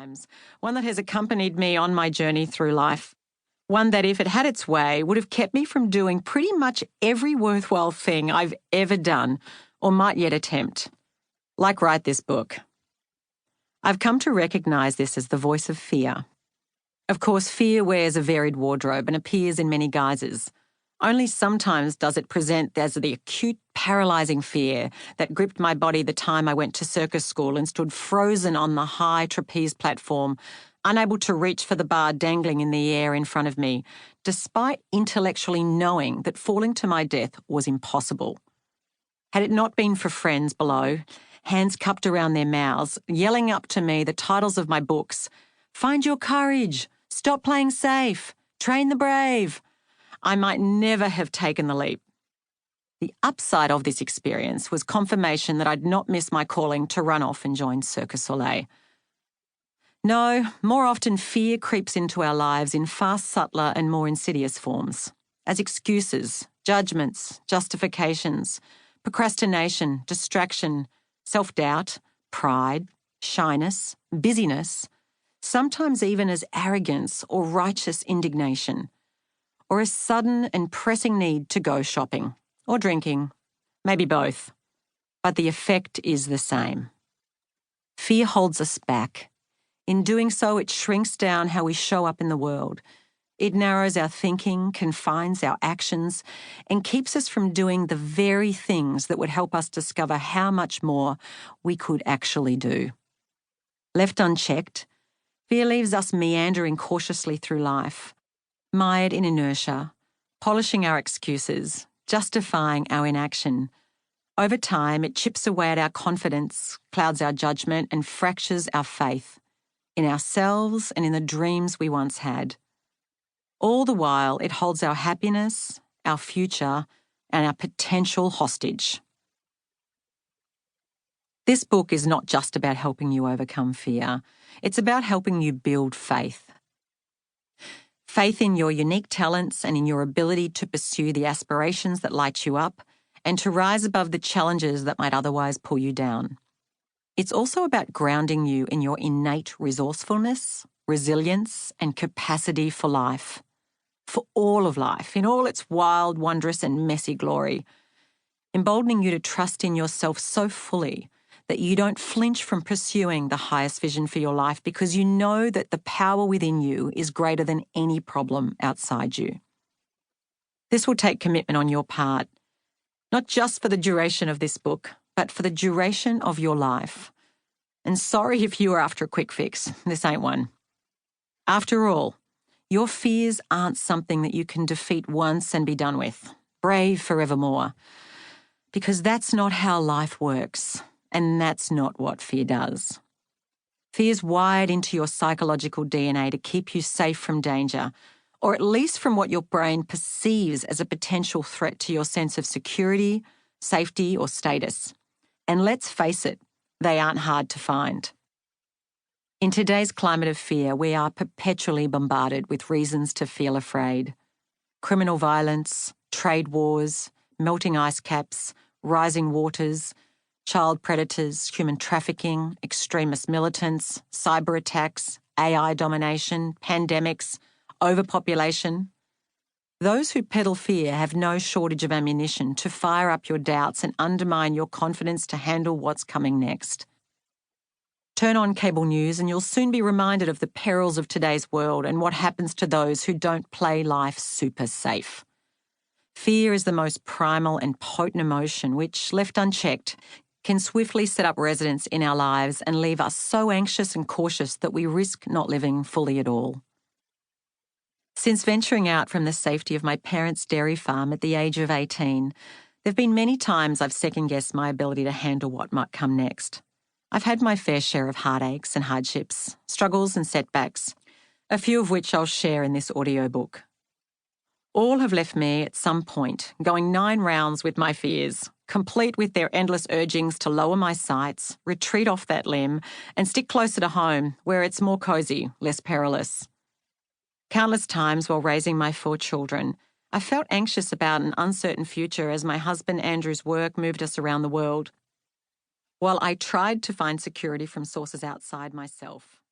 times, one that has accompanied me on my journey through life. One that, if it had its way, would have kept me from doing pretty much every worthwhile thing I've ever done or might yet attempt. Like write this book. I've come to recognize this as the voice of fear. Of course, fear wears a varied wardrobe and appears in many guises. Only sometimes does it present as the acute, paralyzing fear that gripped my body the time I went to circus school and stood frozen on the high trapeze platform, unable to reach for the bar dangling in the air in front of me, despite intellectually knowing that falling to my death was impossible. Had it not been for friends below, hands cupped around their mouths, yelling up to me the titles of my books, "Find Your Courage," "Stop Playing Safe," "Train the Brave," I might never have taken the leap. The upside of this experience was confirmation that I'd not missed my calling to run off and join Cirque du Soleil. No, more often fear creeps into our lives in far subtler and more insidious forms, as excuses, judgments, justifications, procrastination, distraction, self-doubt, pride, shyness, busyness, sometimes even as arrogance or righteous indignation, or a sudden and pressing need to go shopping, or drinking, maybe both, but the effect is the same. Fear holds us back. In doing so, it shrinks down how we show up in the world. It narrows our thinking, confines our actions, and keeps us from doing the very things that would help us discover how much more we could actually do. Left unchecked, fear leaves us meandering cautiously through life, mired in inertia, polishing our excuses, justifying our inaction. Over time, it chips away at our confidence, clouds our judgment, and fractures our faith in ourselves and in the dreams we once had. All the while, it holds our happiness, our future, and our potential hostage. This book is not just about helping you overcome fear. It's about helping you build faith. Faith in your unique talents and in your ability to pursue the aspirations that light you up and to rise above the challenges that might otherwise pull you down. It's also about grounding you in your innate resourcefulness, resilience, and capacity for life. For all of life, in all its wild, wondrous, and messy glory. Emboldening you to trust in yourself so fully that you don't flinch from pursuing the highest vision for your life because you know that the power within you is greater than any problem outside you. This will take commitment on your part, not just for the duration of this book, but for the duration of your life. And sorry if you are after a quick fix. This ain't one. After all, your fears aren't something that you can defeat once and be done with, brave forevermore. Because that's not how life works, and that's not what fear does. Fear's wired into your psychological DNA to keep you safe from danger, or at least from what your brain perceives as a potential threat to your sense of security, safety, or status. And let's face it, they aren't hard to find. In today's climate of fear, we are perpetually bombarded with reasons to feel afraid. Criminal violence, trade wars, melting ice caps, rising waters, child predators, human trafficking, extremist militants, cyber attacks, AI domination, pandemics, overpopulation. Those who peddle fear have no shortage of ammunition to fire up your doubts and undermine your confidence to handle what's coming next. Turn on cable news and you'll soon be reminded of the perils of today's world and what happens to those who don't play life super safe. Fear is the most primal and potent emotion which, left unchecked, can swiftly set up residence in our lives and leave us so anxious and cautious that we risk not living fully at all. Since venturing out from the safety of my parents' dairy farm at the age of 18, there have been many times I've second-guessed my ability to handle what might come next. I've had my fair share of heartaches and hardships, struggles and setbacks, a few of which I'll share in this audiobook. All have left me at some point going 9 rounds with my fears, complete with their endless urgings to lower my sights, retreat off that limb, and stick closer to home, where it's more cosy, less perilous. Countless times while raising my 4 children, I felt anxious about an uncertain future as my husband Andrew's work moved us around the world, while I tried to find security from sources outside myself.